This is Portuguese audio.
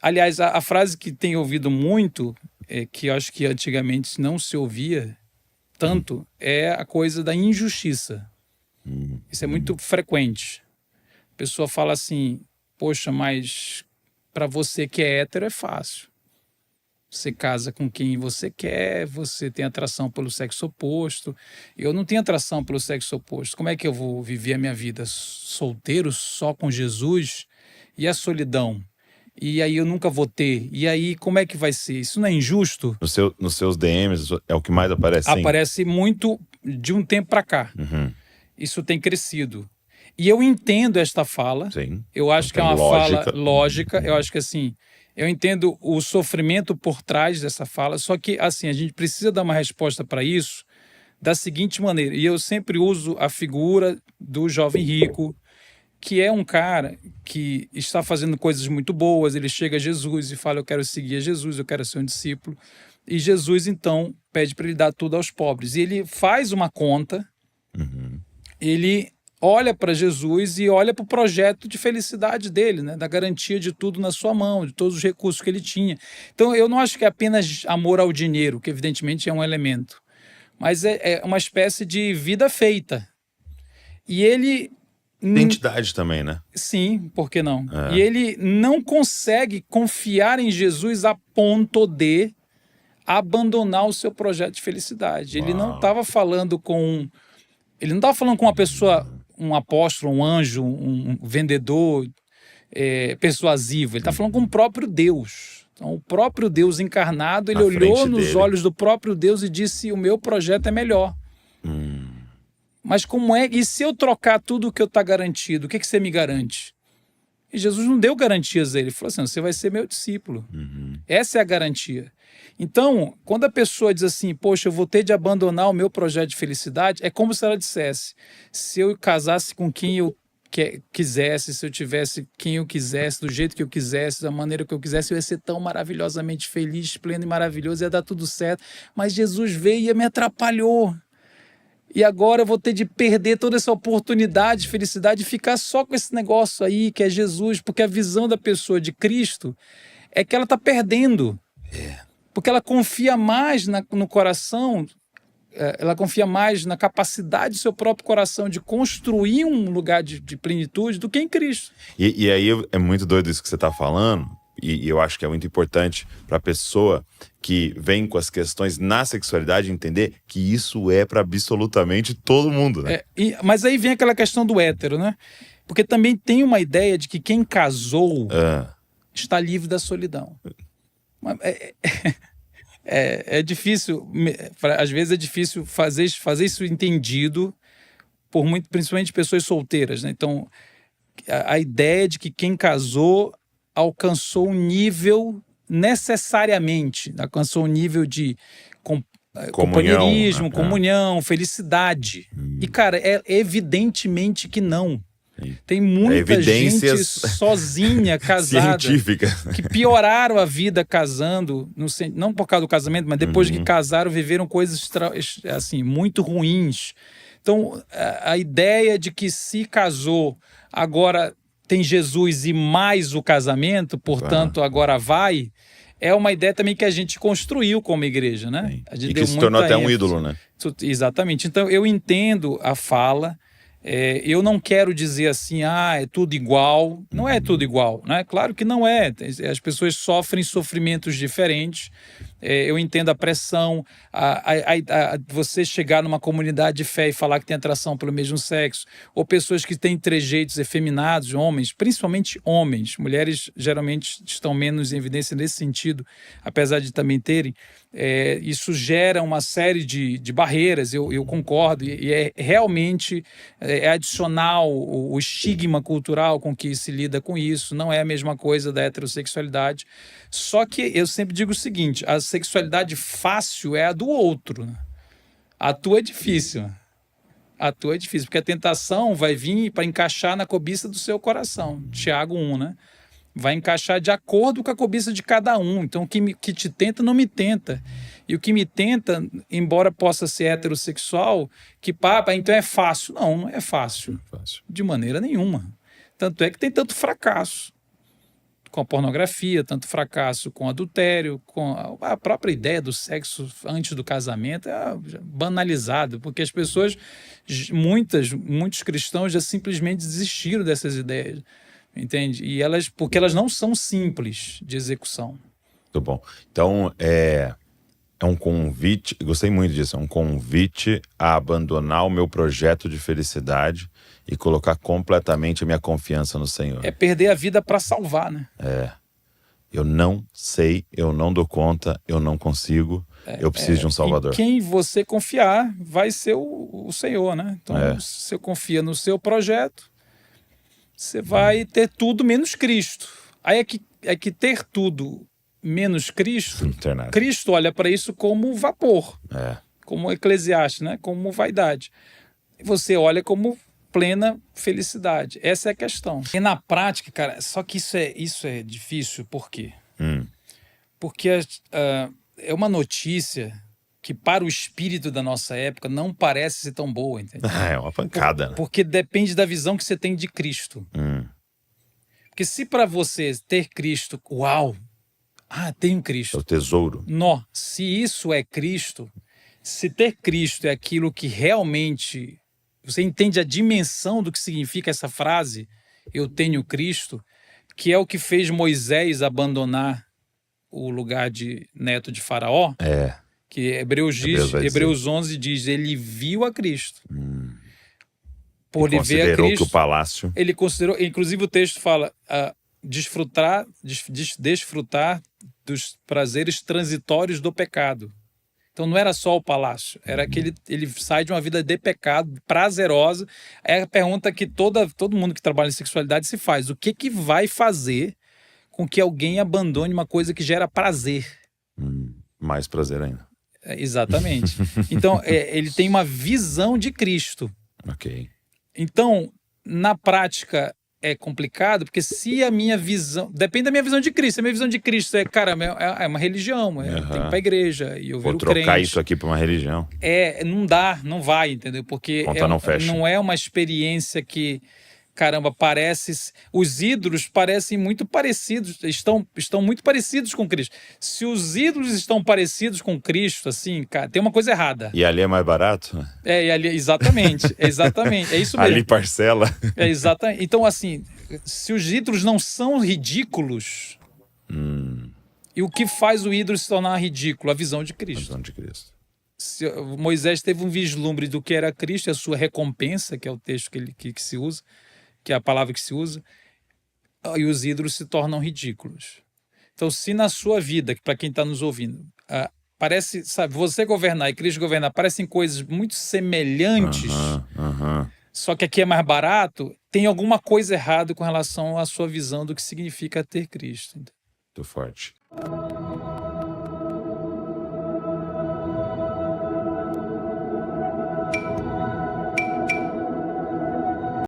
Aliás, a frase que tem ouvido muito, que eu acho que antigamente não se ouvia tanto, é a coisa da injustiça. Isso é muito frequente. A pessoa fala assim, poxa, mas para você que é hétero é fácil. Você casa com quem você quer, você tem atração pelo sexo oposto. Eu não tenho atração pelo sexo oposto. Como é que eu vou viver a minha vida solteiro, só com Jesus? E a solidão? E aí eu nunca vou ter. E aí como é que vai ser? Isso não é injusto? Nos seus DMs é o que mais aparece? Aparece muito de um tempo para cá. Isso tem crescido. E eu entendo esta fala. Sim. Eu acho que é uma fala lógica. Eu acho que assim, eu entendo o sofrimento por trás dessa fala, só que assim, a gente precisa dar uma resposta para isso da seguinte maneira. E eu sempre uso a figura do jovem rico, que é um cara que está fazendo coisas muito boas, ele chega a Jesus e fala, eu quero seguir a Jesus, eu quero ser um discípulo. E Jesus, então, pede para ele dar tudo aos pobres. E ele faz uma conta, ele olha para Jesus e olha para o projeto de felicidade dele, né? Da garantia de tudo na sua mão, de todos os recursos que ele tinha. Então, eu não acho que é apenas amor ao dinheiro, que evidentemente é um elemento, mas é uma espécie de vida feita. E ele... Identidade também, né? Sim, por que não? E ele não consegue confiar em Jesus a ponto de abandonar o seu projeto de felicidade. Ele não estava falando com... Ele não estava falando com uma pessoa, um apóstolo, um anjo, um vendedor persuasivo. Ele está falando com o próprio Deus. Então, o próprio Deus encarnado, ele olhou nos olhos do próprio Deus e disse, o meu projeto é melhor. Mas como é? E se eu trocar tudo o que eu está garantido, o que você me garante? E Jesus não deu garantias a ele. Ele falou assim, você vai ser meu discípulo. Essa é a garantia. Então, quando a pessoa diz assim, poxa, eu vou ter de abandonar o meu projeto de felicidade, é como se ela dissesse, se eu casasse com quem eu quisesse, se eu tivesse quem eu quisesse, do jeito que eu quisesse, da maneira que eu quisesse, eu ia ser tão maravilhosamente feliz, pleno e maravilhoso, ia dar tudo certo. Mas Jesus veio e me atrapalhou. E agora eu vou ter de perder toda essa oportunidade de felicidade e ficar só com esse negócio aí, que é Jesus, porque a visão da pessoa de Cristo é que ela está perdendo. Porque ela confia mais no coração, ela confia mais na capacidade do seu próprio coração de construir um lugar de plenitude do que em Cristo. E aí é muito doido isso que você está falando, e eu acho que é muito importante para a pessoa que vem com as questões na sexualidade entender que isso é para absolutamente todo mundo, né? Mas aí vem aquela questão do hétero, né? Porque também tem uma ideia de que quem casou está livre da solidão. É difícil, às vezes é difícil fazer isso entendido por principalmente pessoas solteiras, né? Então, a ideia de que quem casou alcançou um nível necessariamente, alcançou um nível de companheirismo, comunhão, felicidade. E, cara, evidentemente que não. Tem muita gente sozinha, casada, que pioraram a vida casando, não por causa do casamento, mas depois que casaram, viveram coisas assim, muito ruins. Então, a ideia de que se casou, agora tem Jesus e mais o casamento, portanto, agora vai, é uma ideia também que a gente construiu como igreja, né? A gente e que se tornou até um ídolo, né? Exatamente. Então, eu entendo a fala. Eu não quero dizer assim, é tudo igual. Não é tudo igual, né? Claro que não é. As pessoas sofrem sofrimentos diferentes. Eu entendo a pressão, você chegar numa comunidade de fé e falar que tem atração pelo mesmo sexo, ou pessoas que têm trejeitos efeminados, homens, principalmente homens. Mulheres geralmente estão menos em evidência nesse sentido, apesar de também terem. Isso gera uma série de barreiras, eu concordo, e realmente adicional o estigma cultural com que se lida com isso, não é a mesma coisa da heterossexualidade. Só que eu sempre digo o seguinte, a sexualidade fácil é a do outro, né? A tua é difícil. A tua é difícil, porque a tentação vai vir para encaixar na cobiça do seu coração. Tiago 1, né? Vai encaixar de acordo com a cobiça de cada um. Então, o que te tenta, não me tenta. E o que me tenta, embora possa ser heterossexual, então é fácil. Não é fácil. De maneira nenhuma. Tanto é que tem tanto fracasso. com a pornografia, tanto fracasso com adultério, com a própria ideia do sexo antes do casamento é banalizado, porque as pessoas, muitos cristãos já simplesmente desistiram dessas ideias, entende? E porque elas não são simples de execução. Muito bom. Então, é um convite, gostei muito disso, é um convite a abandonar o meu projeto de felicidade e colocar completamente a minha confiança no Senhor. É perder a vida para salvar, né? Eu não sei, eu não dou conta, eu não consigo, eu preciso de um Salvador. E quem você confiar vai ser o Senhor, né? Então, se você confia no seu projeto, você vai ter tudo menos Cristo. Aí é que ter tudo menos Cristo, Não tem nada. Cristo olha para isso como vapor, como Eclesiastes, né? Como vaidade. E você olha como plena felicidade. Essa é a questão. E na prática, cara, só que isso é difícil, por quê? Porque é uma notícia que para o espírito da nossa época não parece ser tão boa, entendeu? É uma pancada, né? Porque depende da visão que você tem de Cristo. Porque se para você ter Cristo, uau, tenho Cristo. É o tesouro. Não, se isso é Cristo, se ter Cristo é aquilo que realmente você entende a dimensão do que significa essa frase, eu tenho Cristo, que é o que fez Moisés abandonar o lugar de neto de Faraó, que Hebreus 11 diz, ele viu a Cristo. Por ele ver a Cristo, que o palácio... Ele considerou, inclusive o texto fala, desfrutar dos prazeres transitórios do pecado. Então não era só o palácio, era que ele sai de uma vida de pecado, prazerosa. É a pergunta que todo mundo que trabalha em sexualidade se faz. O que vai fazer com que alguém abandone uma coisa que gera prazer? Mais prazer ainda. Exatamente. Então ele tem uma visão de Cristo. Ok. Então, na prática, é complicado, porque se a minha visão... Depende da minha visão de Cristo. A minha visão de Cristo é uma religião, tem que ir para a igreja, e eu viro crente. Vou trocar isso aqui para uma religião. Não vai, entendeu? Porque não é uma experiência que, caramba, os ídolos parecem muito parecidos, estão muito parecidos com Cristo. Se os ídolos estão parecidos com Cristo, assim, cara, tem uma coisa errada. E ali é mais barato? E ali, exatamente, é isso mesmo. Ali parcela. Exatamente. Então, assim, se os ídolos não são ridículos, e o que faz o ídolo se tornar ridículo? A visão de Cristo. A visão de Cristo. Moisés teve um vislumbre do que era Cristo e a sua recompensa, que é o texto que se usa, que é a palavra que se usa, e os ídolos se tornam ridículos. Então, se na sua vida, para quem está nos ouvindo, parece, sabe, você governar e Cristo governar, parecem coisas muito semelhantes, só que aqui é mais barato, tem alguma coisa errada com relação à sua visão do que significa ter Cristo. Muito forte.